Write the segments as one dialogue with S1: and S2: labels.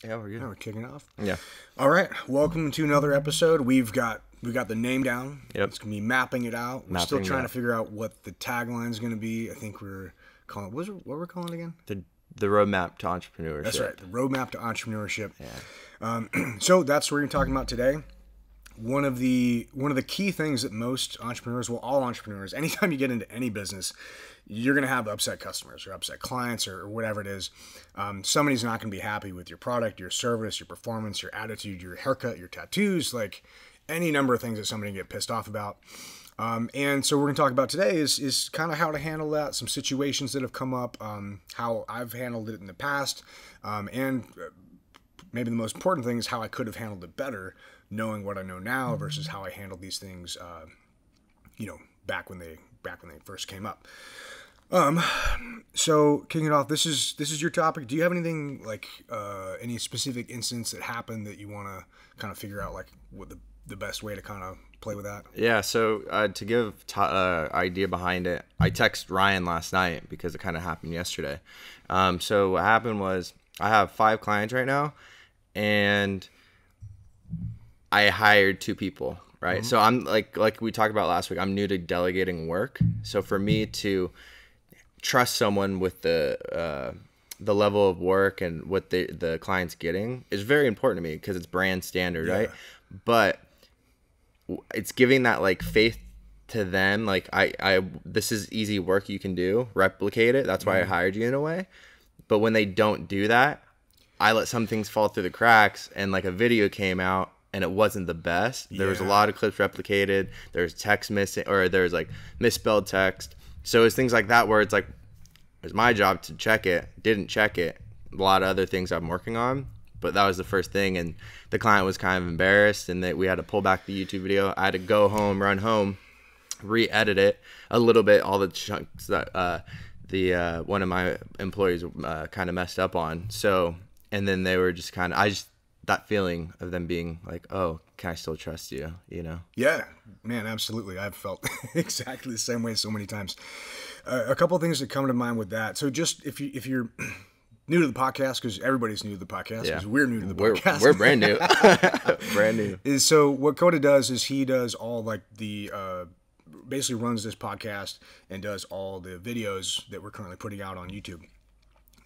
S1: Yeah, we're good.
S2: Yeah, we're kicking off.
S1: Yeah.
S2: All right. Welcome to another episode. We've got the name down.
S1: Yep.
S2: It's gonna be mapping it out. We're still
S1: Mapping it
S2: trying to
S1: out.
S2: figure out what the tagline's gonna be. I think we're calling what we're calling it again?
S1: The Roadmap to Entrepreneurship.
S2: That's right. The Roadmap to Entrepreneurship.
S1: Yeah.
S2: So that's what we're talking about today. One of the key things that most entrepreneurs, well, all entrepreneurs, anytime you get into any business, you're going to have upset customers or upset clients or whatever it is. Somebody's not going to be happy with your product, your service, your performance, your attitude, your haircut, your tattoos, like any number of things that somebody can get pissed off about. And so we're going to talk about today is kind of how to handle that, some situations that have come up, how I've handled it in the past, and maybe the most important thing is how I could have handled it better, knowing what I know now versus how I handled these things, back when they first came up. So kicking it off, this is your topic. Do you have anything like any specific instance that happened that you want to kind of figure out, like what the best way to kind of play with that?
S1: Yeah. So to give idea behind it, I texted Ryan last night because it kind of happened yesterday. So what happened was I have 5 clients right now, and I hired 2 people. Right. Mm-hmm. So I'm like we talked about last week, I'm new to delegating work. So for me to trust someone with the level of work and what the client's getting is very important to me because it's brand standard, right? But it's giving that like faith to them. Like I this is easy work you can do, replicate it. That's why I hired you in a way. But when they don't do that, I let some things fall through the cracks, and like a video came out and it wasn't the best. There was a lot of clips replicated. There's text missing, or there's like misspelled text. So it's things like that where it's like, it's my job to check it, didn't check it. A lot of other things I'm working on, but that was the first thing. And the client was kind of embarrassed, and we had to pull back the YouTube video. I had to go home, run home, re-edit it a little bit, all the chunks that one of my employees kind of messed up on. So, and then they were just kind of, that feeling of them being like, oh, can I still trust you? You know?
S2: Yeah, man, absolutely. I've felt exactly the same way so many times. A couple of things that come to mind with that. So just if you're new to the podcast, because everybody's new to the podcast, because we're new to the podcast.
S1: We're brand new. Brand new.
S2: So what Kota does is he does all like the, basically runs this podcast and does all the videos that we're currently putting out on YouTube.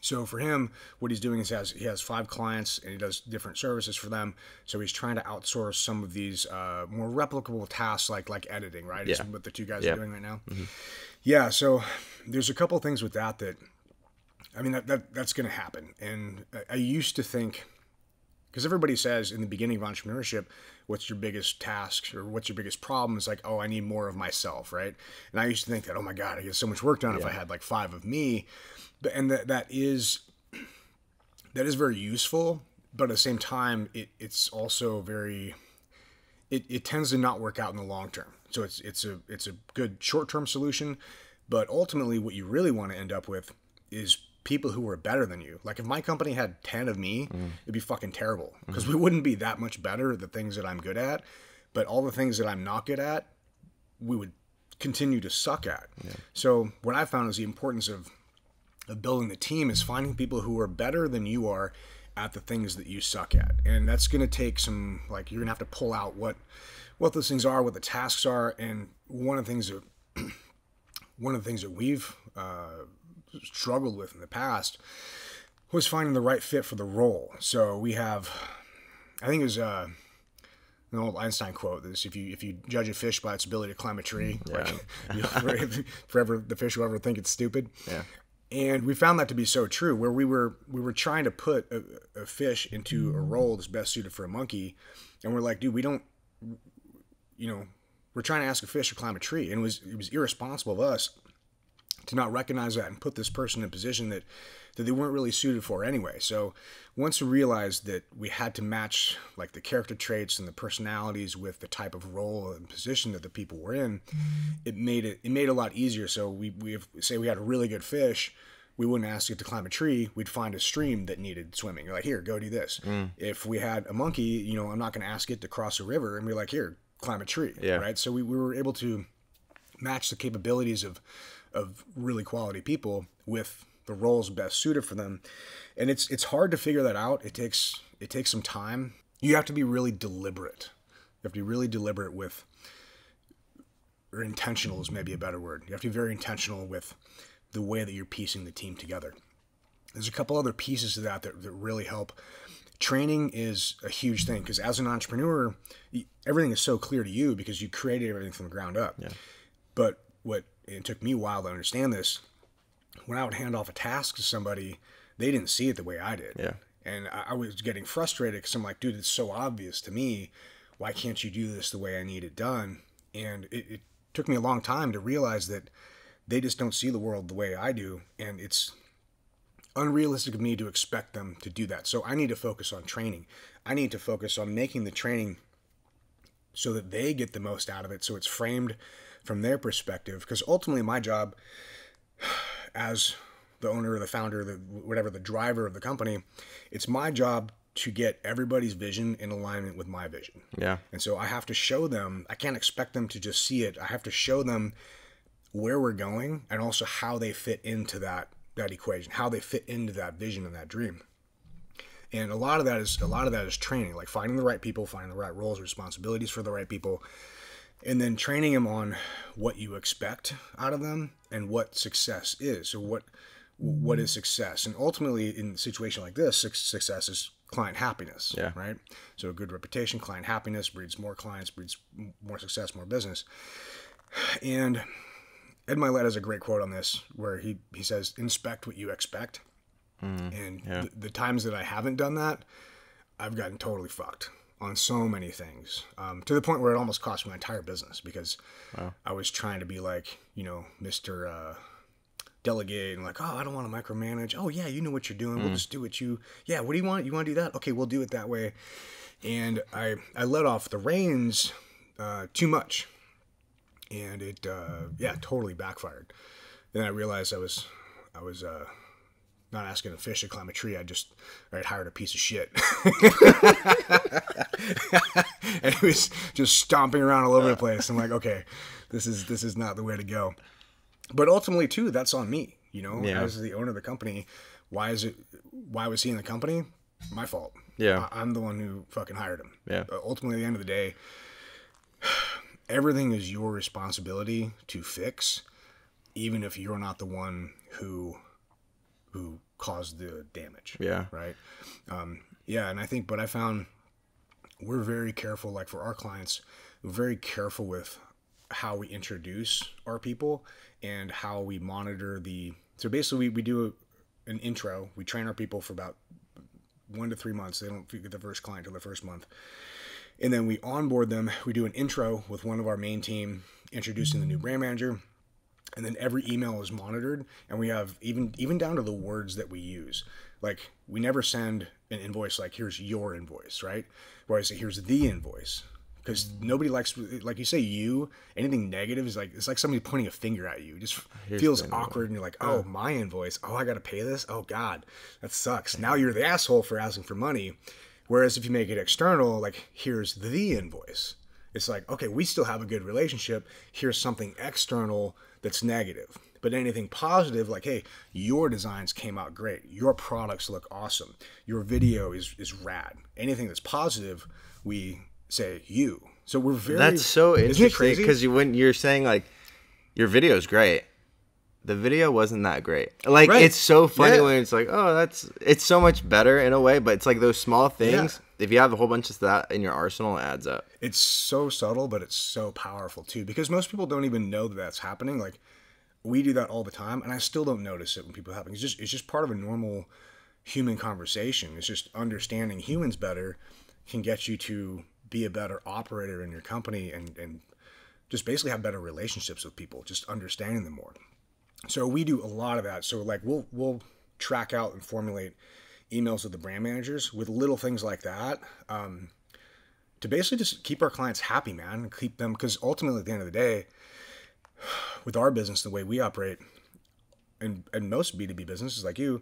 S2: So for him, what he's doing is he has 5 clients and he does different services for them. So he's trying to outsource some of these more replicable tasks like editing, right? Is what the 2 guys are doing right now. Mm-hmm. Yeah, so there's a couple of things with that I mean, that's going to happen. And I used to think, because everybody says in the beginning of entrepreneurship, what's your biggest task or what's your biggest problem? It's like, oh, I need more of myself, right? And I used to think that, oh my God, I get so much work done if I had like 5 of me. And that is very useful, but at the same time, it's also very, it tends to not work out in the long term. So it's a good short-term solution, but ultimately what you really want to end up with is people who are better than you. Like if my company had 10 of me, it'd be fucking terrible because we wouldn't be that much better at the things that I'm good at, but all the things that I'm not good at, we would continue to suck at. Yeah. So what I found is the importance of building the team is finding people who are better than you are at the things that you suck at. And that's going to take some, like, you're going to have to pull out what those things are, what the tasks are. And one of the things that we've struggled with in the past was finding the right fit for the role. So we have, I think it was an old Einstein quote, this: if you judge a fish by its ability to climb a tree, forever the fish will ever think it's stupid. Yeah. And we found that to be so true, where we were trying to put a fish into a role that's best suited for a monkey, and we're like, dude, we don't, we're trying to ask a fish to climb a tree, and it was irresponsible of us to not recognize that and put this person in a position that they weren't really suited for anyway. So once we realized that we had to match like the character traits and the personalities with the type of role and position that the people were in, it made it a lot easier. So we say we had a really good fish, we wouldn't ask it to climb a tree. We'd find a stream that needed swimming. You're like, here, go do this. If we had a monkey, I'm not going to ask it to cross a river and be like, here, climb a tree. Yeah. Right. So we were able to match the capabilities of really quality people with the roles best suited for them. And it's hard to figure that out. It takes some time. You have to be really deliberate. You have to be really deliberate with, or intentional is maybe a better word. You have to be very intentional with the way that you're piecing the team together. There's a couple other pieces to that really help. Training is a huge thing because as an entrepreneur, everything is so clear to you because you created everything from the ground up.
S1: Yeah.
S2: But it took me a while to understand this. When I would hand off a task to somebody, they didn't see it the way I did.
S1: Yeah.
S2: And I was getting frustrated because I'm like, dude, it's so obvious to me. Why can't you do this the way I need it done? And it took me a long time to realize that they just don't see the world the way I do. And it's unrealistic of me to expect them to do that. So I need to focus on training. I need to focus on making the training so that they get the most out of it. So it's framed from their perspective. Because ultimately my job as the owner or the founder, the driver of the company, it's my job to get everybody's vision in alignment with my vision.
S1: Yeah.
S2: And so I have to show them, I can't expect them to just see it. I have to show them where we're going and also how they fit into that equation, how they fit into that vision and that dream. And a lot of that is training, like finding the right people, finding the right roles, responsibilities for the right people, and then training them on what you expect out of them and what success is. So what is success? And ultimately in a situation like this, success is client happiness,
S1: yeah.
S2: right? So a good reputation, client happiness breeds more clients, breeds more success, more business. And Ed Milet has a great quote on this where he says, inspect what you expect. And the times that I haven't done that, I've gotten totally fucked on so many things, to the point where it almost cost my entire business because I was trying to be like, Mr. Delegate and like, oh, I don't want to micromanage. Oh yeah, you know what you're doing. We'll just do what yeah, what do you want? You want to do that? Okay, we'll do it that way. And I let off the reins too much. And it, totally backfired. Then I realized I was not asking a fish to climb a tree. I hired a piece of shit. And he was just stomping around all over the place. I'm like, okay, this is not the way to go. But ultimately too, that's on me, as the owner of the company. Why was he in the company? My fault.
S1: Yeah.
S2: I'm the one who fucking hired him.
S1: Yeah.
S2: But ultimately at the end of the day, everything is your responsibility to fix, even if you're not the one who caused the damage.
S1: Yeah.
S2: Right. And I found we're very careful, like for our clients, we're very careful with how we introduce our people and how we monitor so basically we do an intro. We train our people for about 1 to 3 months. They don't get the first client till the first month. And then we onboard them. We do an intro with one of our main team, introducing the new brand manager. And then every email is monitored. And we have even down to the words that we use. Like we never send an invoice like, here's your invoice, right? Where I say, here's the invoice. Because nobody likes, like you say, anything negative is like, it's like somebody pointing a finger at you. It just feels awkward. And you're like, oh, my invoice. Oh, I got to pay this. Oh God, that sucks. Now you're the asshole for asking for money. Whereas if you make it external, like here's the invoice. It's like, okay, we still have a good relationship. Here's something external that's negative. But anything positive, like, hey, your designs came out great. Your products look awesome. Your video is rad. Anything that's positive, we say you. So we're very...
S1: That's so interesting because when you're saying like, your video is great. The video wasn't that great. Like, right. It's so funny when it's like, oh, it's so much better in a way, but it's like those small things. Yeah. If you have a whole bunch of that in your arsenal, it adds up. It's
S2: so subtle, but it's so powerful too, because most people don't even know that that's happening. Like, we do that all the time, and I still don't notice it when people happen. It's just part of a normal human conversation. It's just understanding humans better can get you to be a better operator in your company and just basically have better relationships with people, just understanding them more. So we do a lot of that. So like we'll track out and formulate emails with the brand managers with little things like that to basically just keep our clients happy, man, and keep them, because ultimately at the end of the day, with our business, the way we operate, and most B2B businesses like you,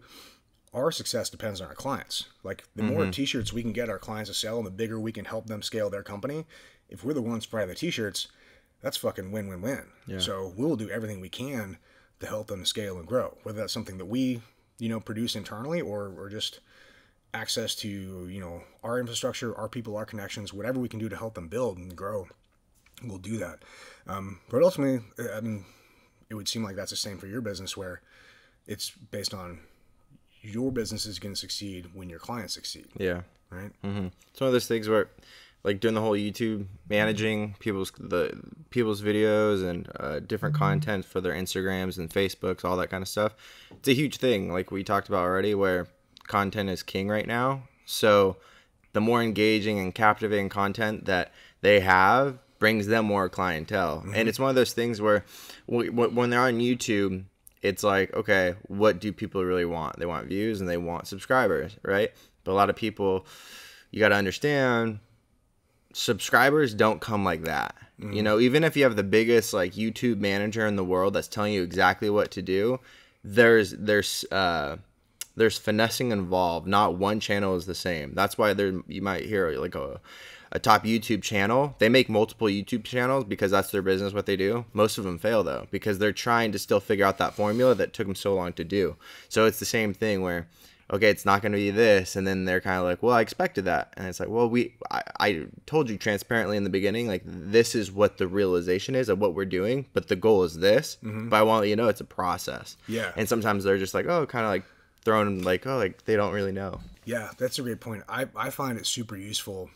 S2: our success depends on our clients. Like the more t-shirts we can get our clients to sell and the bigger we can help them scale their company, if we're the ones providing the t-shirts, that's fucking win-win-win. Yeah. So we'll do everything we can to help them scale and grow, whether that's something that we produce internally, or just access to, our infrastructure, our people, our connections, whatever we can do to help them build and grow, we'll do that. But ultimately, I mean, it would seem like that's the same for your business, where it's based on your business is going to succeed when your clients succeed.
S1: Yeah.
S2: Right.
S1: Mm-hmm. It's one of those things where, like, doing the whole YouTube, managing people's videos and different content for their Instagrams and Facebooks, all that kind of stuff. It's a huge thing, like we talked about already, where content is king right now. So the more engaging and captivating content that they have brings them more clientele. Mm-hmm. And it's one of those things where when they're on YouTube, it's like, okay, what do people really want? They want views and they want subscribers, right? But a lot of people, you got to understand, subscribers don't come like that. Mm-hmm. Even if you have the biggest like YouTube manager in the world that's telling you exactly what to do, there's finessing involved. Not one channel is the same. That's why you might hear like a top YouTube channel. They make multiple YouTube channels because that's their business, what they do. Most of them fail though, because they're trying to still figure out that formula that took them so long to do. So it's the same thing where, okay, it's not going to be this, and then they're kind of like, well, I expected that, and it's like, well, I told you transparently in the beginning, like, this is what the realization is of what we're doing, but the goal is this. Mm-hmm. But I want you to know it's a process. Yeah. And sometimes they're just like, oh, kind of like thrown like, oh, like they don't really know.
S2: Yeah, that's a great point. I find it super useful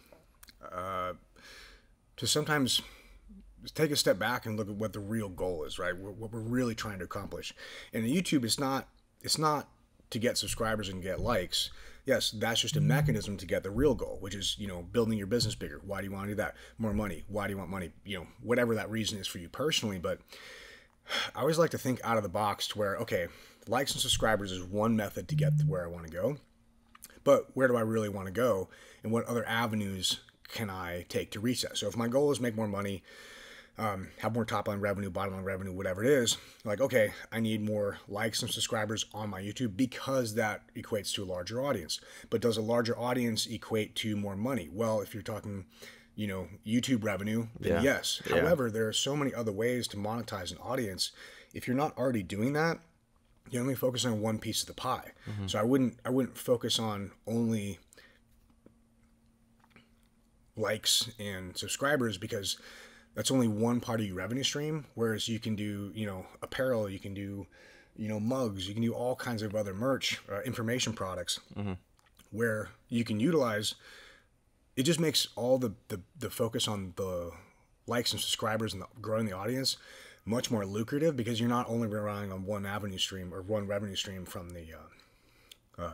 S2: to sometimes take a step back and look at what the real goal is, right? What we're really trying to accomplish. And YouTube, it's not to get subscribers and get likes. Yes, that's just a mechanism to get the real goal, which is, building your business bigger. Why do you want to do that? More money. Why do you want money? Whatever that reason is for you personally. But I always like to think out of the box to where, okay, likes and subscribers is one method to get to where I want to go. But where do I really want to go? And what other avenues can I take to reach that? So if my goal is make more money, have more top line revenue, bottom line revenue, whatever it is, like, okay, I need more likes and subscribers on my YouTube because that equates to a larger audience. But does a larger audience equate to more money? Well, if you're talking, YouTube revenue, then yes. Yeah. However, there are so many other ways to monetize an audience. If you're not already doing that, you're only focusing on one piece of the pie. Mm-hmm. So I wouldn't focus on only likes and subscribers, because that's only one part of your revenue stream. Whereas you can do, apparel, you can do, mugs, you can do all kinds of other merch, information products, mm-hmm. where you can utilize. It just makes all the focus on the likes and subscribers and growing the audience much more lucrative, because you're not only relying on one revenue stream from the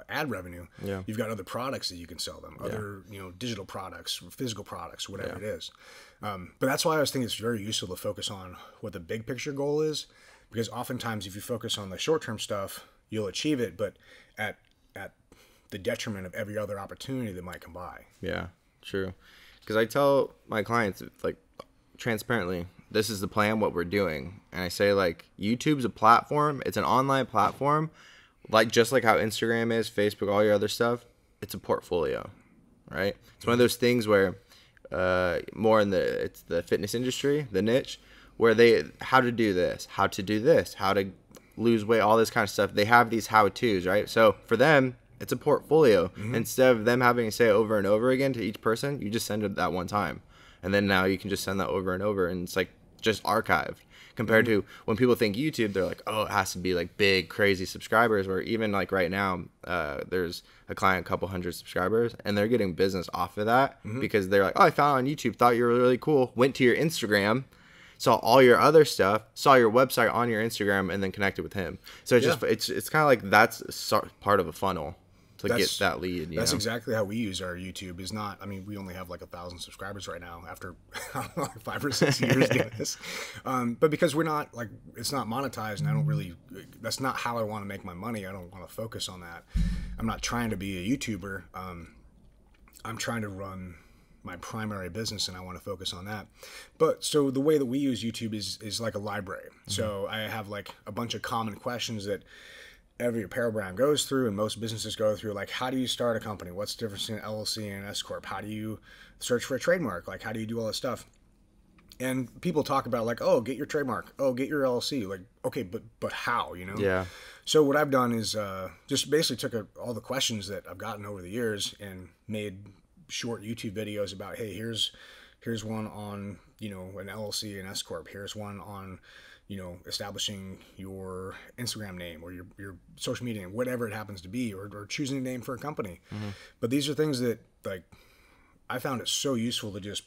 S2: ad revenue. Yeah. You've got other products that you can sell them, other digital products, physical products, whatever it is. But that's why I always think it's very useful to focus on what the big picture goal is, because oftentimes if you focus on the short-term stuff, you'll achieve it, but at the detriment of every other opportunity that might come by.
S1: Yeah, true. Because I tell my clients, like, transparently, this is the plan, what we're doing. And I say, like, YouTube's a platform. It's an online platform. Just like how Instagram is, Facebook, all your other stuff, it's a portfolio, right? It's one of those things where more in it's the fitness industry, the niche, where how to do this, how to lose weight, all this kind of stuff. They have these how-tos, right? So for them, it's a portfolio. Mm-hmm. Instead of them having to say it over and over again to each person, you just send it that one time. And then now you can just send that over and over, and it's like just archived. Compared to when people think YouTube, they're like, oh, it has to be like big, crazy subscribers. Or even like right now, there's a client, a couple hundred subscribers, and they're getting business off of that because they're like, oh, I found it on YouTube, thought you were really cool, went to your Instagram, saw all your other stuff, saw your website on your Instagram, and then connected with him. So it's it's kind of like that's part of a funnel to get that lead.
S2: That's exactly how we use our YouTube. Is not, I mean, we only have like 1,000 subscribers right now after 5 or 6 years doing this. But because we're not like, it's not monetized, and that's not how I want to make my money. I don't want to focus on that. I'm not trying to be a YouTuber. I'm trying to run my primary business, and I want to focus on that. But so the way that we use YouTube is like a library. Mm-hmm. So I have like a bunch of common questions that every apparel brand goes through, and most businesses go through, like, how do you start a company? What's the difference between an LLC and an S Corp? How do you search for a trademark? Like, how do you do all this stuff? And people talk about like, oh, get your trademark, oh, get your LLC. Like, okay, but how, you know?
S1: Yeah.
S2: So what I've done is just basically took all the questions that I've gotten over the years and made short YouTube videos about, hey, here's one on, you know, an LLC and S corp. Here's one on, you know, establishing your Instagram name or your social media name, whatever it happens to be, or choosing a name for a company. But these are things that, like, I found it so useful to just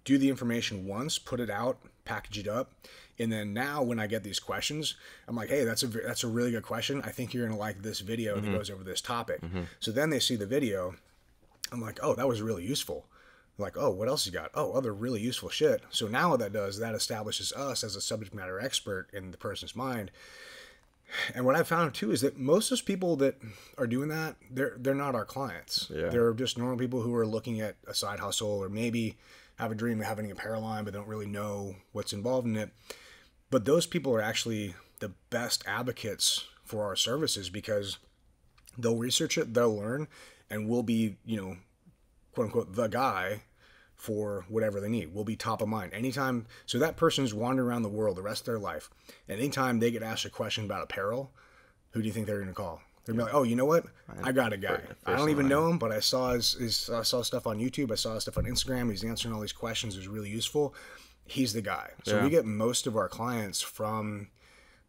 S2: do the information once, put it out, package it up, and then now when I get these questions, I'm like, hey, that's a really good question. I think you're gonna like this video that goes over this topic. So then they see the video. I'm like, oh, that was really useful. Like, oh, what else you got? Oh, other really useful shit. So now what that does, that establishes us as a subject matter expert in the person's mind. And what I found too is that most of those people that are doing that, they're not our clients.
S1: Yeah.
S2: They're just normal people who are looking at a side hustle, or maybe have a dream of having a apparel line, but don't really know what's involved in it. But those people are actually the best advocates for our services, because they'll research it, they'll learn, and we'll be, you know, quote unquote, the guy for whatever they need. We'll be top of mind anytime. So that person's wandering around the world the rest of their life, and anytime they get asked a question about apparel, who do you think they're going to call? They're gonna be like, oh, you know what? I got a guy. I don't even know him, but I saw I saw stuff on YouTube. I saw stuff on Instagram. He's answering all these questions. It was really useful. He's the guy. So we get most of our clients from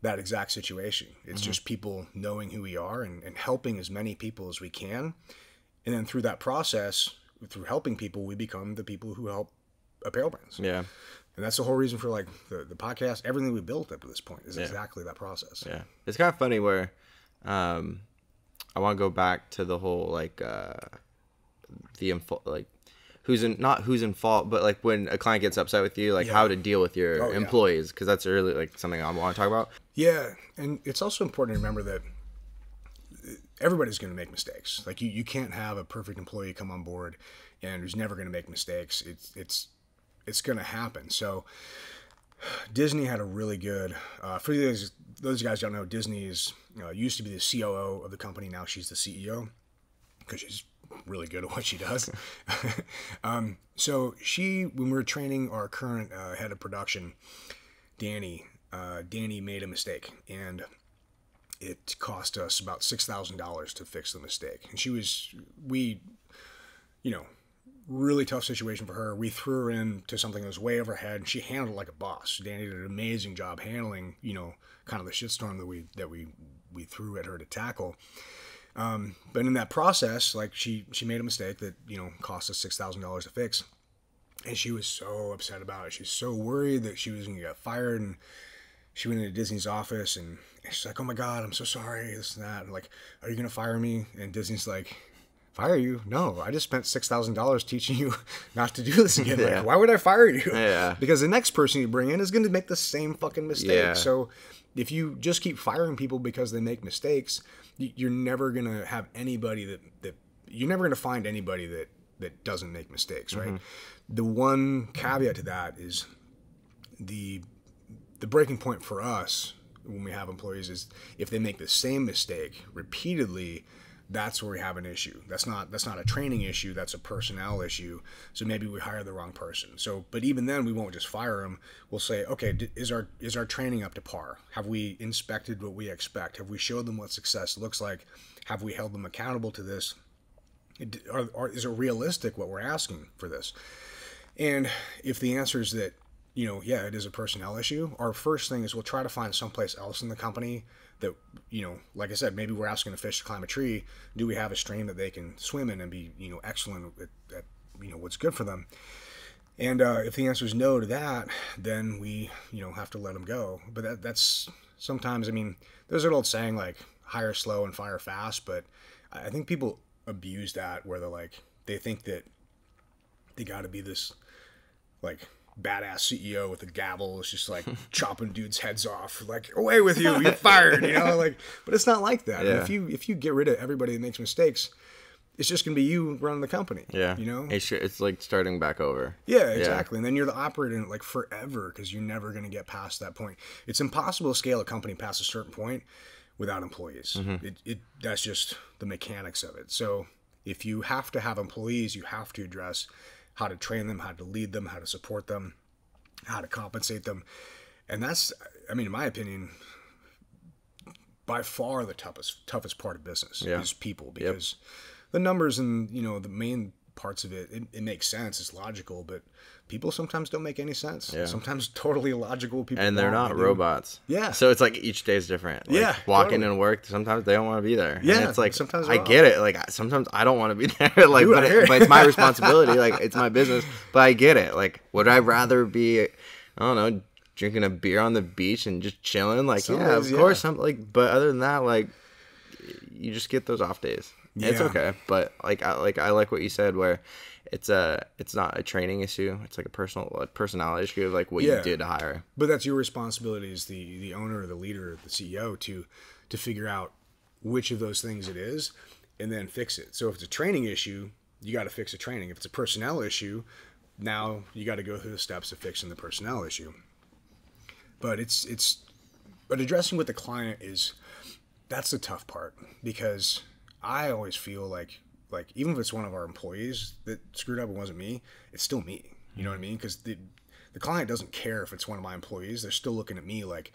S2: that exact situation. It's just people knowing who we are and helping as many people as we can. And then through that process, through helping people, we become the people who help apparel brands.
S1: Yeah.
S2: And that's the whole reason for like the podcast, everything we built up to this point is exactly that process.
S1: Yeah. It's kind of funny where I want to go back to the whole like who's in fault, but like when a client gets upset with you, like how to deal with your employees, because that's really like something I want to talk about. Yeah,
S2: and it's also important to remember that everybody's going to make mistakes. Like you can't have a perfect employee come on board and who's never going to make mistakes. It's going to happen. So Disney had a really good, for those guys who don't know, Disney is used to be the COO of the company. Now she's the CEO because she's really good at what she does. So when we were training our current head of production, Danny made a mistake, and it cost us about $6,000 to fix the mistake. And really tough situation for her. We threw her into something that was way over her head, and she handled it like a boss. Danny did an amazing job handling, kind of the shitstorm that we threw at her to tackle. But in that process, like she made a mistake that, cost us $6,000 to fix. And she was so upset about it. She was so worried that she was going to get fired. And she went into Disney's office and she's like, oh my God, I'm so sorry, this and that. And like, are you going to fire me? And Disney's like, fire you? No, I just spent $6,000 teaching you not to do this again. Like, why would I fire you?
S1: Yeah.
S2: Because the next person you bring in is going to make the same fucking mistake.
S1: Yeah.
S2: So if you just keep firing people because they make mistakes, you're never going to have anybody you're never going to find anybody that doesn't make mistakes, right? Mm-hmm. The one caveat to that is the breaking point for us when we have employees is if they make the same mistake repeatedly, that's where we have an issue. That's not a training issue. That's a personnel issue. So maybe we hire the wrong person. But even then, we won't just fire them. We'll say, okay, is our training up to par? Have we inspected what we expect? Have we showed them what success looks like? Have we held them accountable to this? Is it realistic what we're asking for this? And if the answer is that, it is a personnel issue, our first thing is we'll try to find someplace else in the company that, like I said, maybe we're asking a fish to climb a tree. Do we have a stream that they can swim in and be, excellent at what's good for them? And if the answer is no to that, then we, have to let them go. But that's sometimes, there's an old saying like hire slow and fire fast, but I think people abuse that where they think that they got to be this like badass CEO with a gavel is just like chopping dudes' heads off, like away with you, you're fired, but it's not like that. Yeah. If you get rid of everybody that makes mistakes, it's just gonna be you running the company. Yeah, it's like starting back over. Yeah, exactly. Yeah. And then you're the operator like forever because you're never gonna get past that point. It's impossible to scale a company past a certain point without employees. Mm-hmm. That's just the mechanics of it. So if you have to have employees, you have to address how to train them, how to lead them, how to support them. how to compensate them. And that's, I mean, in my opinion, by far the toughest part of business is people, because the numbers and, you know, the main parts of it makes sense. It's logical, but people sometimes don't make any sense. Yeah. Sometimes totally illogical. People,
S1: and they're not robots.
S2: Yeah.
S1: So it's like each day is different. Like, walking in work, sometimes they don't want to be there.
S2: Yeah.
S1: And it's like,
S2: sometimes
S1: I get it. Like, sometimes I don't want to be there. Like, but it's my responsibility. Like, it's my business. But I get it. Like, would I rather be, I don't know, drinking a beer on the beach and just chilling? Like, of course. But other than that, like, you just get those off days. Yeah. It's okay. But I like what you said, where it's not a training issue. It's like a personality issue of like what you did to hire.
S2: But that's your responsibility as the owner, the leader, the CEO to figure out which of those things it is and then fix it. So if it's a training issue, you got to fix the training. If it's a personnel issue, now you got to go through the steps of fixing the personnel issue. But but addressing with the client that's the tough part, because I always feel like even if it's one of our employees that screwed up, it wasn't me, it's still me. You know what I mean? Because the client doesn't care if it's one of my employees. They're still looking at me like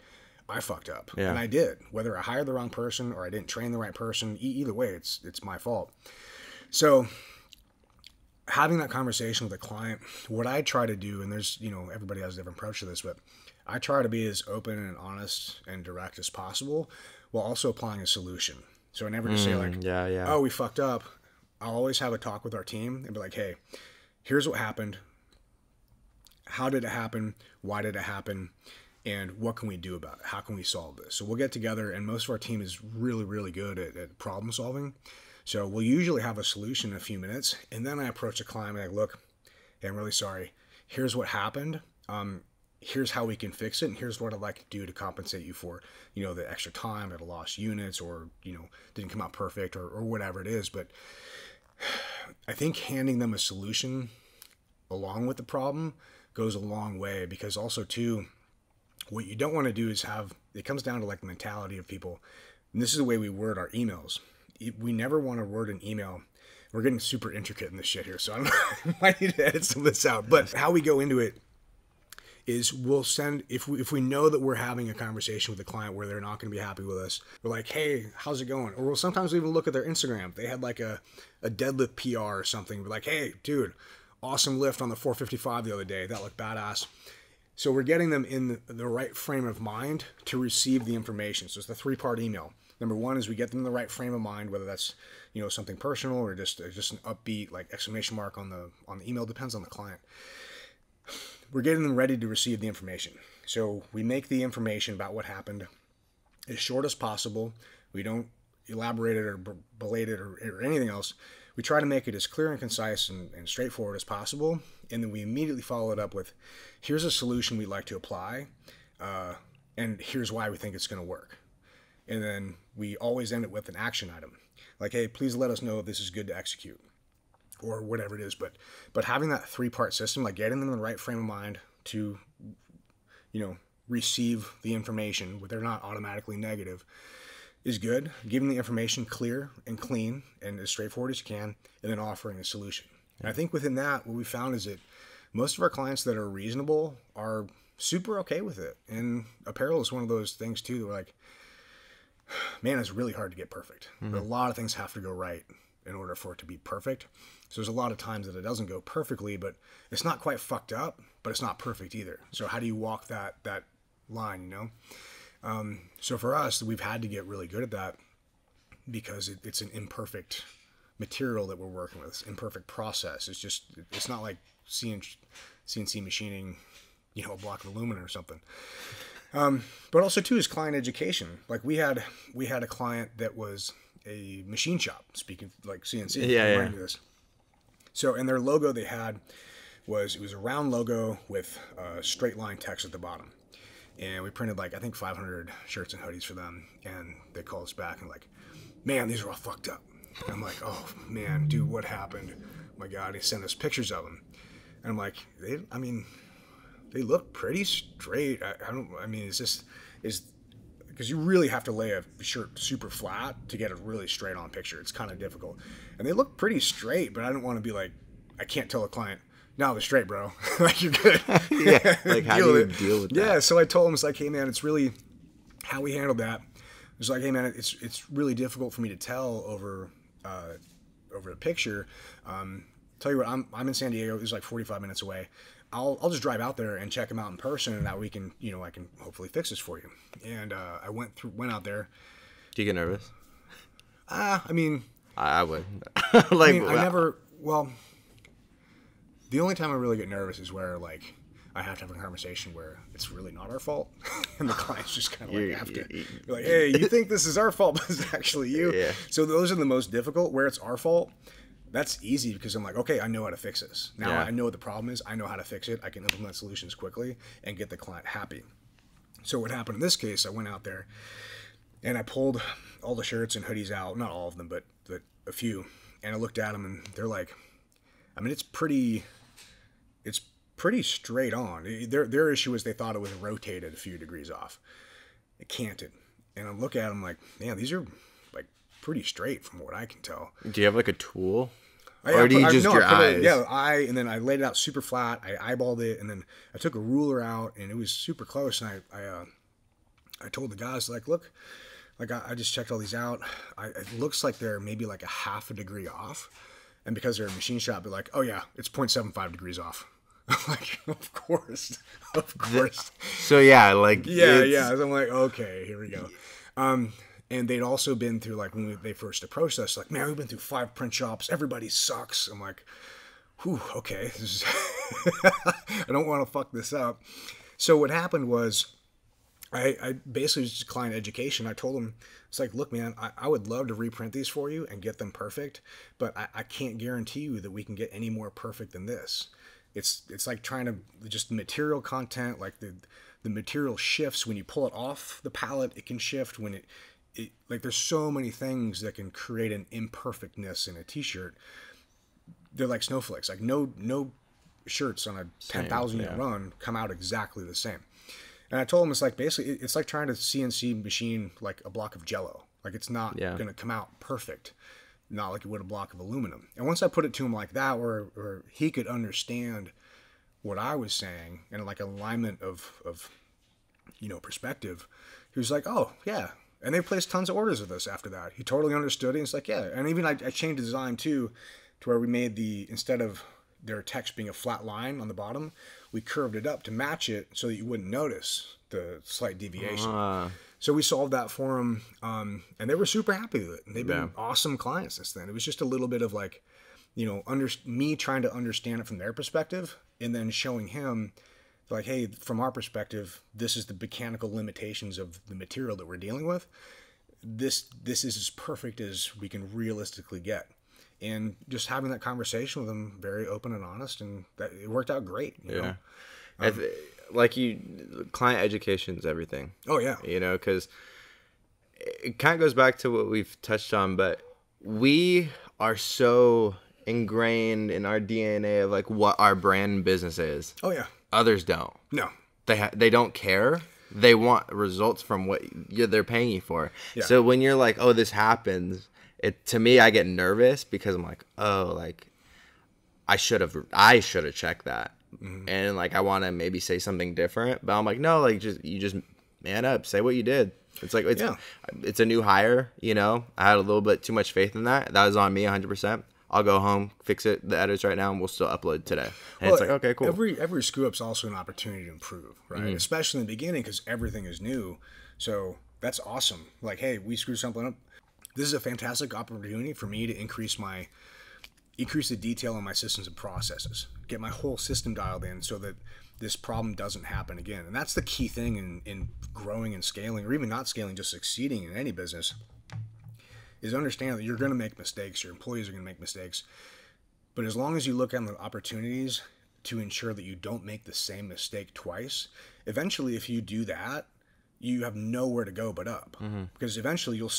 S2: I fucked up. Yeah. And I did. Whether I hired the wrong person or I didn't train the right person, either way, it's my fault. So having that conversation with a client, what I try to do, and there's, you know, everybody has a different approach to this, but I try to be as open and honest and direct as possible while also applying a solution. So I never just say like, oh, we fucked up. I'll always have a talk with our team and be like, hey, here's what happened. How did it happen? Why did it happen? And what can we do about it? How can we solve this? So we'll get together, and most of our team is really, really good at problem solving. So we'll usually have a solution in a few minutes. And then I approach a client and like, look, hey, I'm really sorry. Here's what happened. Here's how we can fix it, and here's what I'd like to do to compensate you for, you know, the extra time that I lost units, or, you know, didn't come out perfect, or whatever it is. But I think handing them a solution along with the problem goes a long way, because also too, what you don't want to do is it comes down to like the mentality of people. And this is the way we word our emails. We never want to word an email. We're getting super intricate in this shit here, so I might need to edit some of this out. But how we go into it is we'll send, if we know that we're having a conversation with a client where they're not going to be happy with us, we're like, hey, how's it going? Or we'll sometimes even look at their Instagram. They had like a deadlift PR or something. We're like, hey, dude, awesome lift on the 455 the other day. That looked badass. So we're getting them in the right frame of mind to receive the information. So it's the 3-part email. Number one is we get them in the right frame of mind, whether that's, you know, something personal or just an upbeat like exclamation mark on the email, depends on the client. We're getting them ready to receive the information. So we make the information about what happened as short as possible. We don't elaborate it or belate it or anything else. We try to make it as clear and concise and straightforward as possible. And then we immediately follow it up with, here's a solution we'd like to apply, and here's why we think it's going to work. And then we always end it with an action item. Like, hey, please let us know if this is good to execute, or whatever it is. But having that 3-part system, like getting them in the right frame of mind to, you know, receive the information where they're not automatically negative, is good. Giving the information clear and clean and as straightforward as you can, and then offering a solution. And I think within that, what we found is that most of our clients that are reasonable are super okay with it. And apparel is one of those things too that we're like, man, it's really hard to get perfect. Mm-hmm. But a lot of things have to go right in order for it to be perfect. So there's a lot of times that it doesn't go perfectly, but it's not quite fucked up, but it's not perfect either. So how do you walk that line, you know? So for us, we've had to get really good at that, because it's an imperfect material that we're working with. It's an imperfect process. It's not like CNC machining, you know, a block of aluminum or something. But also too is client education. Like we had a client that was a machine shop, speaking like CNC.
S1: Yeah.
S2: This. So, and their logo they had was a round logo with straight line text at the bottom. And we printed like, I think 500 shirts and hoodies for them. And they called us back and like, man, these are all fucked up. And I'm like, oh man, dude, what happened? Oh my God, he sent us pictures of them. And I'm like, they look pretty straight. It's because you really have to lay a shirt super flat to get a really straight on picture. It's kind of difficult. And they look pretty straight, but I don't want to be like, I can't tell a client, No, it was straight, bro. Like, you're good.
S1: Yeah. Like, how do you deal with that?
S2: Yeah. So I told him, it's like, hey man, it's really how we handled that. It's like, hey man, it's really difficult for me to tell over a picture. Tell you what, I'm in San Diego. It's like 45 minutes away. I'll just drive out there and check him out in person, and that we can, I can hopefully fix this for you. And I went out there.
S1: Do you get nervous?
S2: I mean,
S1: I would.
S2: like, I never. Well, the only time I really get nervous is where, like, I have to have a conversation where it's really not our fault, and the clients just kind of like have to be like, "Hey, you think this is our fault, but it's actually you."
S1: Yeah.
S2: So those are the most difficult. Where it's our fault, that's easy because I'm like, okay, I know how to fix this. Now I know what the problem is. I know how to fix it. I can implement solutions quickly and get the client happy. So what happened in this case? I went out there and I pulled all the shirts and hoodies out, not all of them, but a few, and I looked at them, and they're like, I mean, it's pretty straight on. Their issue was they thought it was rotated a few degrees off. It canted. And I look at them like, man, these are like pretty straight from what I can tell.
S1: Do you have like a tool? Or do you just your eyes?
S2: And then I laid it out super flat. I eyeballed it, and then I took a ruler out, and it was super close. And I told the guys, like, look, like I just checked all these out. It looks like they're maybe like a half a degree off. And because they're a machine shop, they're like, oh yeah, it's 0.75 degrees off. I'm like, of course.
S1: So yeah, like
S2: yeah. So I'm like, okay, here we go. And they'd also been through, like, when they first approached us, like, man, we've been through 5 print shops. Everybody sucks. I'm like, whew, okay. This is I don't want to fuck this up. So what happened was, I basically just client education. I told them, it's like, look, man, I would love to reprint these for you and get them perfect, but I can't guarantee you that we can get any more perfect than this. It's like trying to, just the material content, like the material shifts when you pull it off the pallet. It can shift when it like, there's so many things that can create an imperfectness in a t-shirt. They're like snowflakes. Like, no shirts on a 10,000 year run come out exactly the same. And I told them, it's like, basically, it's like trying to CNC machine like a block of Jello. Like, it's not going to come out perfect, not like it would a block of aluminum. And once I put it to him like that, where he could understand what I was saying and like alignment of perspective, he was like, oh yeah. And they placed tons of orders with us after that. He totally understood it. And it's like, yeah. And even I changed the design too, to where we made instead of their text being a flat line on the bottom, we curved it up to match it so that you wouldn't notice the slight deviation. So we solved that for them, and they were super happy with it. And they've been awesome clients since then. It was just a little bit of like, me trying to understand it from their perspective, and then showing him, like, hey, from our perspective, this is the mechanical limitations of the material that we're dealing with. This is as perfect as we can realistically get. And just having that conversation with them, very open and honest, and it worked out great. You know?
S1: Client education is everything.
S2: Oh yeah.
S1: Because it kind of goes back to what we've touched on, but we are so ingrained in our DNA of like what our brand business is.
S2: Oh yeah.
S1: Others don't.
S2: No.
S1: They don't care. They want results from what they're paying you for.
S2: Yeah.
S1: So when you're like, oh, this happens, to me, I get nervous because I'm like, oh, like I should have checked that. Mm-hmm. And like I want to maybe say something different, but I'm like, no, like you just man up, say what you did. It's like it's a new hire, I had a little bit too much faith in that. That was on me 100%. I'll go home, fix it, the edits right now, and we'll still upload today. And it's like, okay, cool.
S2: Every screw up's also an opportunity to improve, right? Mm-hmm. Especially in the beginning, because everything is new. So that's awesome. Like, hey, we screwed something up. This is a fantastic opportunity for me to increase the detail in my systems and processes, get my whole system dialed in so that this problem doesn't happen again. And that's the key thing in growing and scaling, or even not scaling, just succeeding in any business, is understand that you're going to make mistakes. Your employees are going to make mistakes. But as long as you look at the opportunities to ensure that you don't make the same mistake twice, eventually if you do that, you have nowhere to go but up. Mm-hmm. Because eventually you'll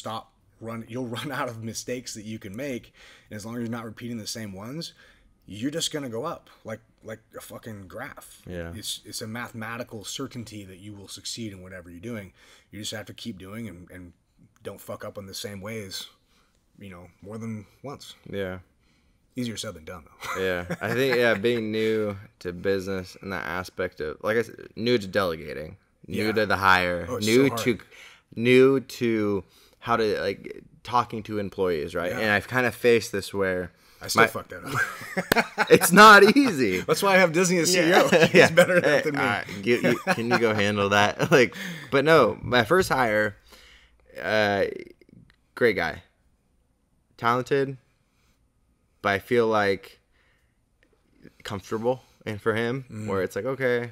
S2: run out of mistakes that you can make. And as long as you're not repeating the same ones, you're just going to go up like a fucking graph.
S1: Yeah.
S2: It's a mathematical certainty that you will succeed in whatever you're doing. You just have to keep doing and don't fuck up in the same ways, more than once.
S1: Yeah.
S2: Easier said than done, though.
S1: Yeah, I think being new to business and that aspect of, like I said, new to delegating, new to the hire, new to how to like talking to employees, right? Yeah. And I've kind of faced this where
S2: I still fuck that up.
S1: It's not easy.
S2: That's why I have Disney as CEO. He's better at it than me.
S1: Can you go handle that? Like, but no, my first hire, great guy, talented, but I feel like comfortable, and for him, where it's like, okay,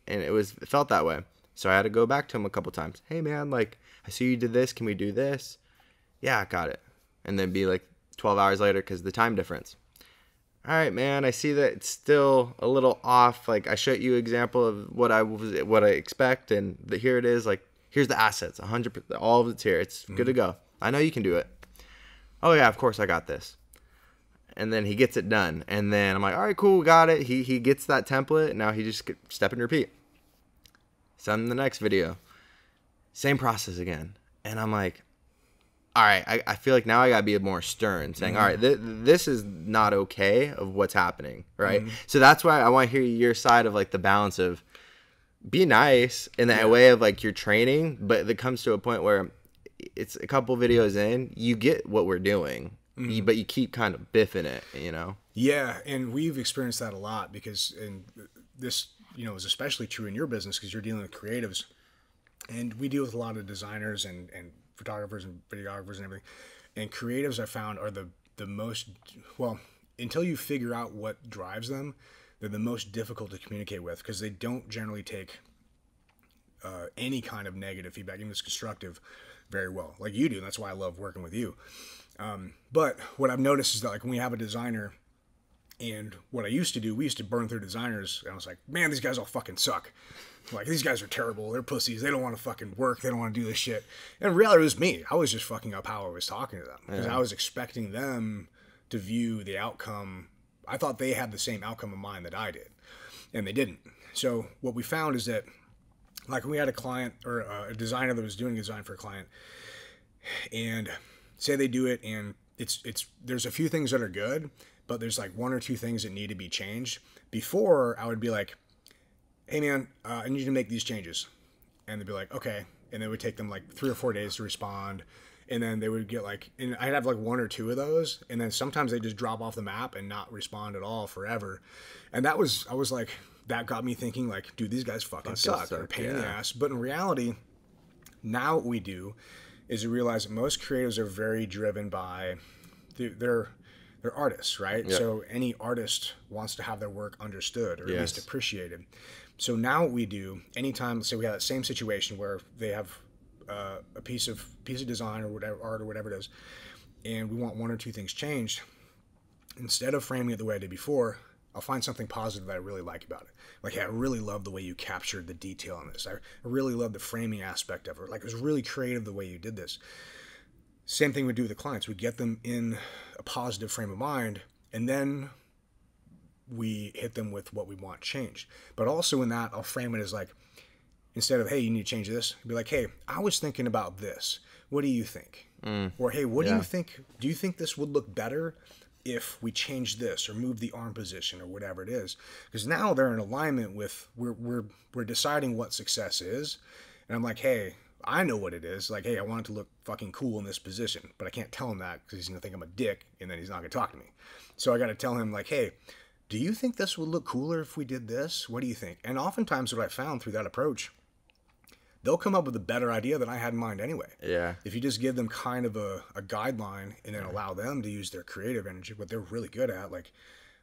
S1: and it felt that way. So I had to go back to him a couple times. Hey man, like I see you did this. Can we do this? Yeah, got it. And then be like 12 hours later because the time difference. All right, man, I see that it's still a little off. Like I showed you an example of what I expect, and here it is. Like here's the assets, 100%, all of it's here. It's good to go. I know you can do it. Oh yeah, of course I got this. And then he gets it done, and then I'm like, all right, cool, got it. He gets that template. Now he just step and repeat. Send the next video, same process again, and I'm like, all right, I feel like now I gotta be more stern, saying, all right, this is not okay of what's happening, right? So that's why I want to hear your side of like the balance of be nice in that way of like your training, but it comes to a point where it's a couple videos in, you get what we're doing, but you keep kind of biffing it, you know?
S2: Yeah, and we've experienced that a lot because, and this, you know, is especially true in your business because you're dealing with creatives, and we deal with a lot of designers and photographers and videographers and everything. And creatives I found are the most, well, until you figure out what drives them, they're the most difficult to communicate with because they don't generally take any kind of negative feedback, even if it's constructive, very well, like you do. And that's why I love working with you. But what I've noticed is that like when we have a designer, and what I used to do, we used to burn through designers, and I was like, man, these guys all fucking suck. Like, these guys are terrible. They're pussies. They don't want to fucking work. They don't want to do this shit. And in reality, it was me. I was just fucking up how I was talking to them. Because I was expecting them to view the outcome. I thought they had the same outcome in mind that I did. And they didn't. So what we found is that, like, when we had a client or a designer that was doing design for a client, and say they do it, and there's a few things that are good, but there's like one or two things that need to be changed. Before, I would be like, hey man, I need you to make these changes. And they'd be like, okay. And it would take them like 3 or 4 days to respond. And then they would get like, and I'd have like 1 or 2 of those. And then sometimes they just drop off the map and not respond at all forever. And I was like, that got me thinking like, dude, these guys fucking suck. They're a pain in the ass. But in reality, now what we do is we realize that most creatives are very driven by they're artists, right? Yep. So any artist wants to have their work understood or at least appreciated. So now what we do, anytime, let's say we have that same situation where they have a piece of design or whatever, art or whatever it is, and we want 1 or 2 things changed, instead of framing it the way I did before, I'll find something positive that I really like about it. Like, hey, I really love the way you captured the detail on this. I really love the framing aspect of it. Like, it was really creative the way you did this. Same thing we do with the clients. We get them in a positive frame of mind, and then we hit them with what we want changed. But also in that, I'll frame it as like, instead of, hey, you need to change this, be like, hey, I was thinking about this. What do you think? Or, hey, what do you think? Do you think this would look better if we change this or move the arm position or whatever it is? Because now they're in alignment with, we're deciding what success is. And I'm like, hey, I know what it is. Like, hey, I want it to look fucking cool in this position, but I can't tell him that because he's going to think I'm a dick, and then he's not going to talk to me. So I got to tell him like, hey, do you think this would look cooler if we did this? What do you think? And oftentimes what I found through that approach, they'll come up with a better idea than I had in mind anyway. Yeah. If you just give them kind of a guideline and then allow them to use their creative energy, what they're really good at, like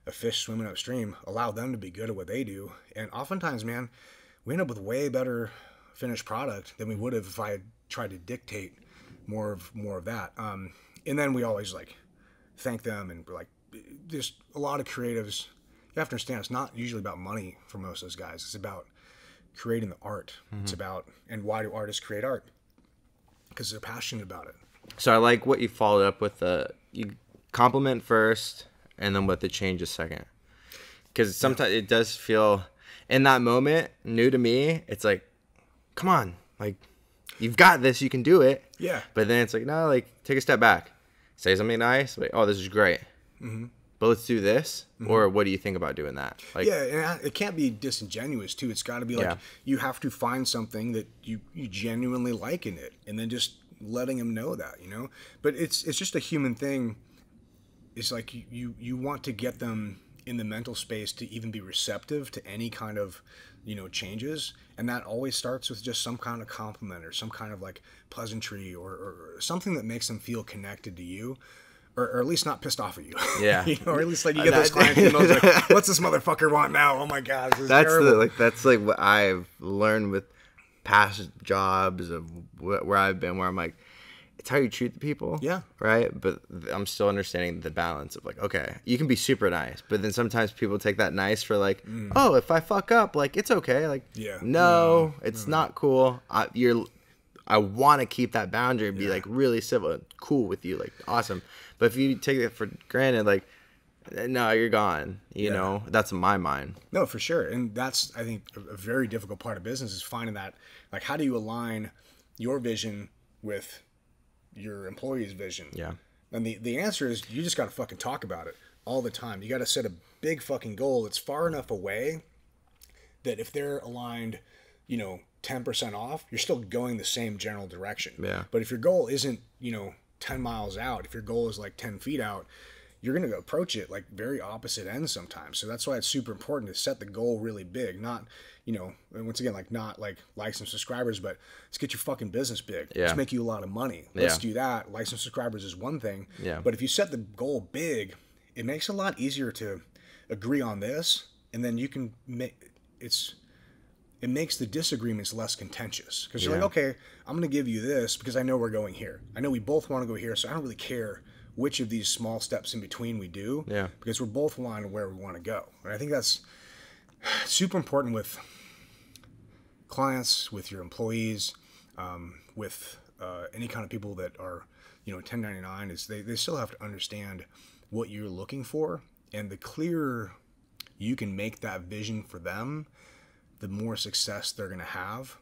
S2: a fish swimming upstream, allow them to be good at what they do. And oftentimes, man, we end up with way better finished product than we would have if I had tried to dictate more of that. And then we always like thank them, and we're like, just a lot of creatives, you have to understand, it's not usually about money for most of those guys. It's about creating the art. It's about, and why do artists create art? Because they're passionate about it. So
S1: I like what you followed up with. You compliment first, and then with the changes second. Because sometimes it does feel, in that moment, new to me, it's like, come on, like, you've got this, you can do it. Yeah. But then it's like, no, like, take a step back. Say something nice. Like, oh, this is great. but let's do this, or what do you think about doing that? Like,
S2: yeah, and it can't be disingenuous too. It's got to be like
S1: Yeah.
S2: you have to find something that you genuinely like in it, and then just letting them know that, you know. But it's just a human thing. It's like you want to get them in the mental space to even be receptive to any kind of, you know, changes, and that always starts with just some kind of compliment or some kind of like pleasantry or something that makes them feel connected to you. Or at least not pissed off at you.
S1: Yeah.
S2: You know, or at least like you get those client emails like, what's this motherfucker want now? Oh my God, this is terrible.
S1: That's like what I've learned with past jobs of where I've been, where I'm like, it's how you treat the people.
S2: Yeah.
S1: Right. But I'm still understanding the balance of like, okay, you can be super nice, but then sometimes people take that nice for like, oh, if I fuck up, like it's okay. Like,
S2: Yeah.
S1: no, it's not cool. I want to keep that boundary and be like really civil and cool with you, like awesome. But if you take it for granted, like, no, you're gone. You know, that's in my mind.
S2: No, for sure. And that's, I think, a very difficult part of business is finding that, like, how do you align your vision with your employee's vision?
S1: Yeah.
S2: And the answer is you just got to fucking talk about it all the time. You got to set a big fucking goal that's far enough away that if they're aligned, you know, 10% off, you're still going the same general direction.
S1: Yeah.
S2: But if your goal isn't, you know, 10 miles out, if your goal is like 10 feet out, you're going to approach it like very opposite ends sometimes. So that's why it's super important to set the goal really big. Not, you know, and once again, like not like likes and subscribers, but let's get your fucking business big.
S1: Yeah.
S2: Let's make you a lot of money. Let's do that. Likes and subscribers is one thing.
S1: Yeah.
S2: But if you set the goal big, it makes it a lot easier to agree on this. And then you can make it makes the disagreements less contentious because you're like, okay, I'm going to give you this because I know we're going here. I know we both want to go here, so I don't really care which of these small steps in between we do, because we're both aligned where we want to go. And I think that's super important with clients, with your employees, with any kind of people that are, you know, 1099, is they still have to understand what you're looking for, and the clearer you can make that vision for them, the more success they're going to have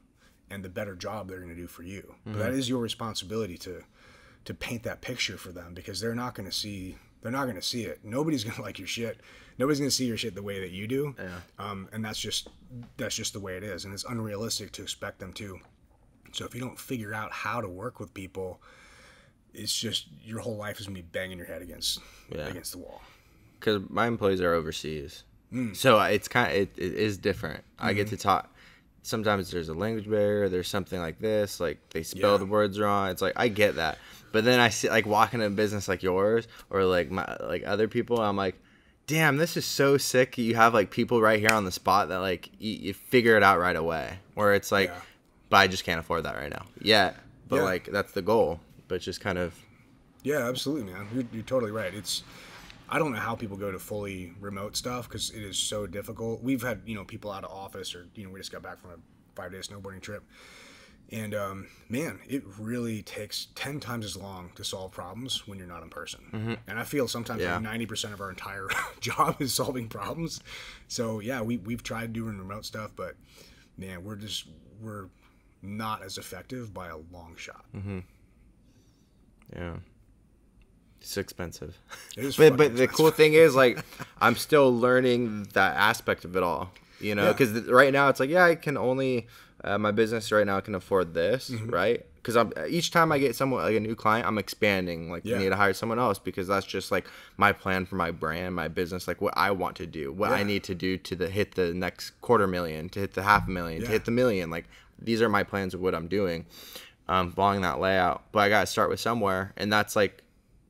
S2: and the better job they're going to do for you. But that is your responsibility to paint that picture for them, because they're not going to see it. Nobody's going to like your shit. Nobody's going to see your shit the way that you do. Yeah. And that's just the way it is. And it's unrealistic to expect them to. So if you don't figure out how to work with people, it's just your whole life is going to be banging your head against the wall.
S1: Because my employees are overseas. So it's it is different. I get to talk. Sometimes there's a language barrier. There's something like this, like they spell the words wrong. It's like, I get that. But then I see, like, walking in a business like yours or like other people, I'm like, damn, this is so sick. You have like people right here on the spot that like you figure it out right away. Or it's like, but I just can't afford that right now. But like that's the goal. But it's just kind of.
S2: Yeah, absolutely, man. You're totally right. I don't know how people go to fully remote stuff because it is so difficult. We've had, you know, people out of office, or, you know, we just got back from a 5-day snowboarding trip. And, man, it really takes 10 times as long to solve problems when you're not in person. And I feel sometimes like 90% of our entire job is solving problems. So, yeah, we've tried doing remote stuff, but, man, we're not as effective by a long shot.
S1: Yeah. It's expensive.
S2: It is
S1: but the cool thing is, like, I'm still learning that aspect of it all, you know, because right now it's like, I can only, my business right now can afford this, right? Because each time I get someone, like a new client, I'm expanding, like, I need to hire someone else, because that's just like my plan for my brand, my business, like what I want to do, what I need to do to hit the next $250,000, to hit the $500,000, to hit the $1 million. Like, these are my plans of what I'm doing, following that layout. But I got to start with somewhere, and that's like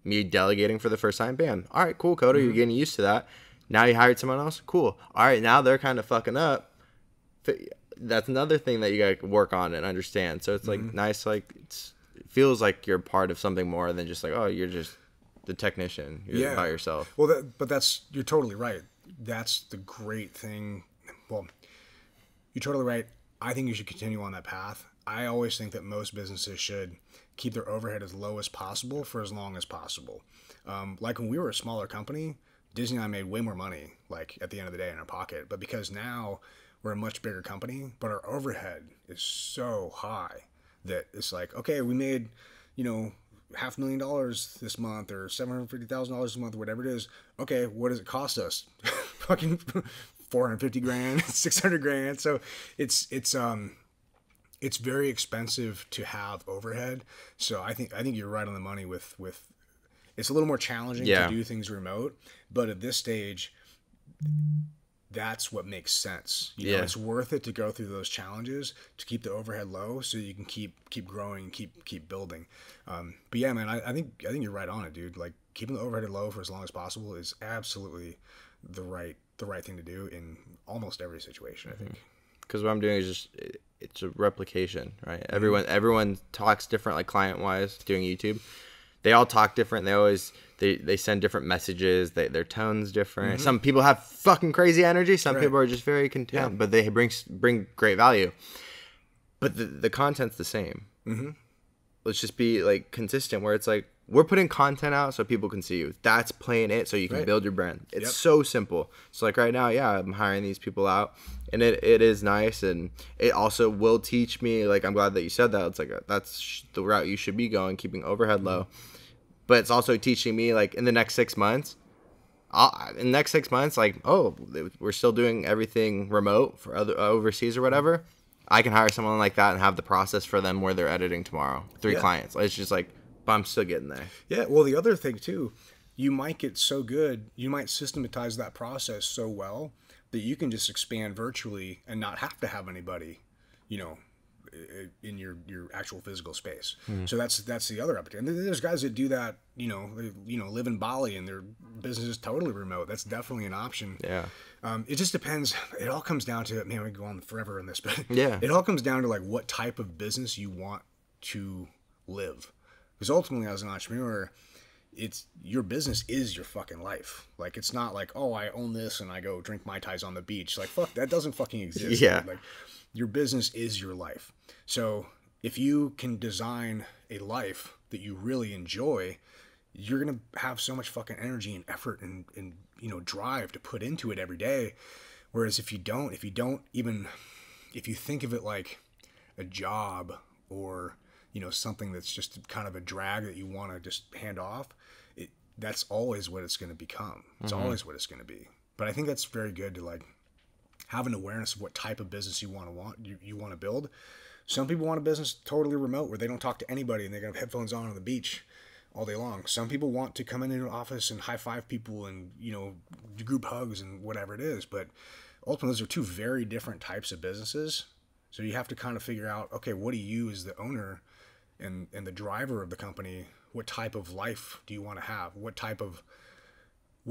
S1: me delegating for the first time. Bam. All right, cool, Kota. You're getting used to that. Now you hired someone else. Cool. All right, now they're kind of fucking up. That's another thing that you got to work on and understand. So it's like nice, like it feels like you're part of something more than just like, oh, you're just the technician. You're by yourself.
S2: Well, you're totally right. That's the great thing. Well, you're totally right. I think you should continue on that path. I always think that most businesses should keep their overhead as low as possible for as long as possible. Like when we were a smaller company, Disney and I made way more money, like at the end of the day, in our pocket. But because now we're a much bigger company, but our overhead is so high that it's like, okay, we made, you know, $500,000 this month or $750,000 this month, whatever it is. Okay, what does it cost us? Fucking 450 grand, 600 grand. So it's very expensive to have overhead. So I think you're right on the money with it's a little more challenging to do things remote, but at this stage, that's what makes sense. You know, it's worth it to go through those challenges to keep the overhead low, so you can keep growing, keep building. But yeah, man, I think you're right on it, dude. Like keeping the overhead low for as long as possible is absolutely the right thing to do in almost every situation, I think.
S1: Because what I'm doing is just it's a replication, right? Everyone talks different, like client wise doing YouTube. They all talk different. They send different messages. Their tone's different. Some people have fucking crazy energy. Some people are just very content, but they bring great value. But the content's the same. Let's just be like consistent, where it's like we're putting content out so people can see you. That's playing it so you can build your brand. It's so simple. So like right now, I'm hiring these people out, and it is nice, and it also will teach me. Like I'm glad that you said that. It's like that's the route you should be going, keeping overhead low. But it's also teaching me, like, in the next 6 months, like, oh, we're still doing everything remote for other overseas or whatever. I can hire someone like that and have the process for them where they're editing tomorrow. 3 clients. It's just like, but I'm still getting there. Yeah,
S2: well, the other thing, too, you might get so good, you might systematize that process so well that you can just expand virtually and not have to have anybody, you know, in your actual physical space. So that's the other opportunity. And there's guys that do that, live in Bali and their business is totally remote. That's definitely an option.
S1: Yeah.
S2: It just depends. It all comes down to, man, we can go on forever on this, but
S1: yeah,
S2: it all comes down to like what type of business you want to live. Because ultimately as an entrepreneur, it's your business is your fucking life. Like, it's not like, oh, I own this and I go drink Mai Tais on the beach. Like, fuck, that doesn't fucking exist.
S1: Yeah.
S2: Like, your business is your life. So if you can design a life that you really enjoy, you're going to have so much fucking energy and effort and drive to put into it every day. Whereas if you think of it like a job or, something that's just kind of a drag that you want to just hand off, that's always what it's going to become. It's always what it's going to be. But I think that's very good to like have an awareness of what type of business you want to build. Some people want a business totally remote where they don't talk to anybody and they have headphones on the beach all day long. Some people want to come into an office and high five people and, do group hugs and whatever it is. But ultimately, those are 2 very different types of businesses. So you have to kind of figure out, okay, what do you as the owner and the driver of the company, what type of life do you want to have? What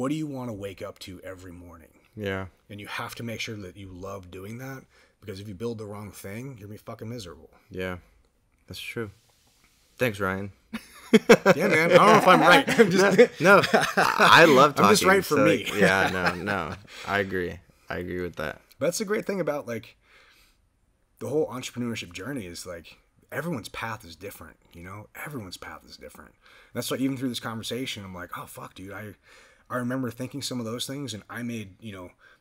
S2: do you want to wake up to every morning?
S1: Yeah. And
S2: you have to make sure that you love doing that, because if you build the wrong thing, you're going to be fucking miserable.
S1: Yeah. That's true. Thanks, Ryan.
S2: Yeah, man. I don't know if I'm right. I'm just
S1: no, I love talking.
S2: I'm just right for me.
S1: Yeah, no. I agree with that.
S2: But that's the great thing about like the whole entrepreneurship journey is like everyone's path is different, Everyone's path is different. That's why even through this conversation, I'm like, oh, fuck, dude, I remember thinking some of those things, and I made,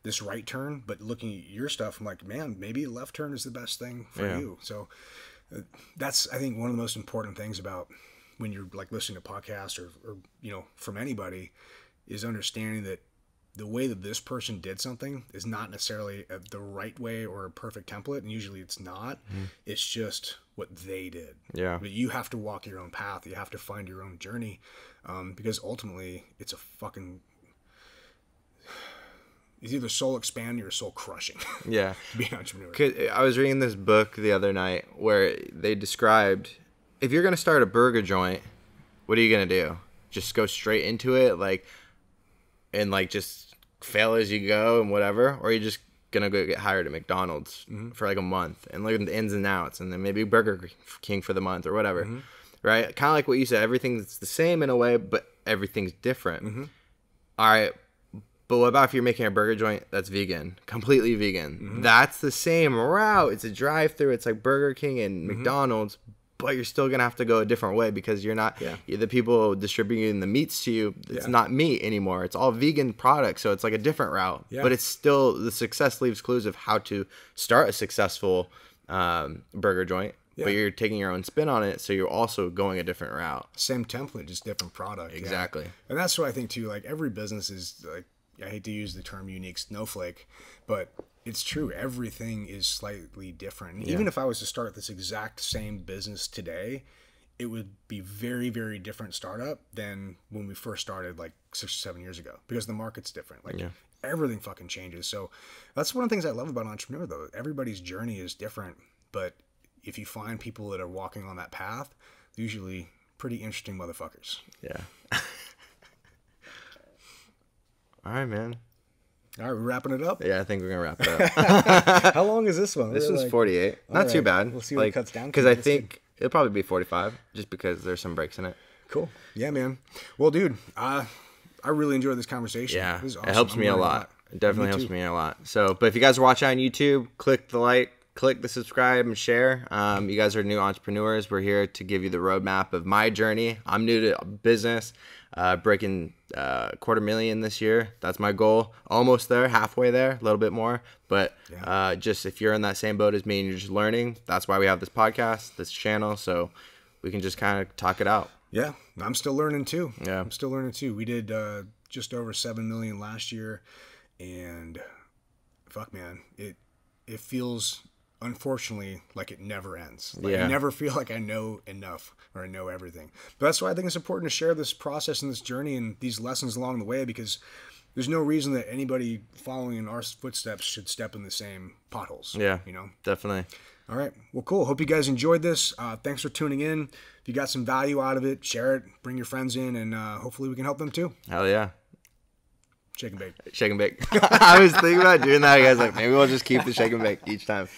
S2: this right turn, but looking at your stuff, I'm like, man, maybe a left turn is the best thing for you. So that's, I think, one of the most important things about when you're like listening to podcasts or from anybody, is understanding that the way that this person did something is not necessarily the right way or a perfect template. And usually it's not, it's just what they did.
S1: Yeah.
S2: But you have to walk your own path. You have to find your own journey. Because ultimately it's it's either soul expanding or soul crushing.
S1: Yeah.
S2: Being an entrepreneur.
S1: 'Cause I was reading this book the other night where they described, if you're going to start a burger joint, what are you going to do? Just go straight into it, and just fail as you go and whatever? Or are you just going to go get hired at McDonald's for like a month and look at the ins and outs, and then maybe Burger King for the month or whatever? Right? Kind of like what you said, everything's the same in a way, but everything's different. All right. But what about if you're making a burger joint that's vegan, completely vegan? That's the same route. It's a drive-through. It's like Burger King and McDonald's, but you're still going to have to go a different way because you're not the people distributing the meats to you. It's not meat anymore. It's all vegan products. So it's like a different route, but it's still, the success leaves clues of how to start a successful burger joint.
S2: Yeah.
S1: but you're taking your own spin on it. So you're also going a different route.
S2: Same template, just different product.
S1: Exactly.
S2: Yeah. And that's what I think too. Like every business is like, I hate to use the term unique snowflake, but it's true. Everything is slightly different. And even if I was to start this exact same business today, it would be very, very different startup than when we first started like 6 or 7 years ago, because the market's different. Like everything fucking changes. So that's one of the things I love about entrepreneur though. Everybody's journey is different, but if you find people that are walking on that path, they're usually pretty interesting motherfuckers.
S1: Yeah. All right, man.
S2: All right, we're wrapping it up.
S1: Yeah, I think we're gonna wrap it up.
S2: How long is this one?
S1: This is 48. Not too bad.
S2: We'll see what it cuts down to.
S1: Because I think it'll probably be 45, just because there's some breaks in it.
S2: Cool. Yeah, man. Well, dude, I really enjoyed this conversation.
S1: Yeah,
S2: This is awesome.
S1: it helps me a lot. It definitely helps me a lot. So, but if you guys are watching on YouTube, click the like, click the subscribe, and share. You guys are new entrepreneurs. We're here to give you the roadmap of my journey. I'm new to business, breaking $250,000 this year. That's my goal. Almost there, halfway there, a little bit more. But just if you're in that same boat as me and you're just learning, that's why we have this podcast, this channel, so we can just kind of talk it out.
S2: Yeah, I'm still learning too.
S1: Yeah,
S2: I'm still learning too. We did just over 7 million last year, and fuck, man, it feels, unfortunately, like it never ends. Like I never feel like I know enough or I know everything. But that's why I think it's important to share this process and this journey and these lessons along the way, because there's no reason that anybody following in our footsteps should step in the same potholes.
S1: Yeah,
S2: you know,
S1: definitely.
S2: All right. Well, cool. Hope you guys enjoyed this. Thanks for tuning in. If you got some value out of it, share it, bring your friends in, and hopefully we can help them too.
S1: Hell yeah.
S2: Shake and bake.
S1: Shake and bake. I was thinking about doing that. I was like, maybe we'll just keep the shake and bake each time.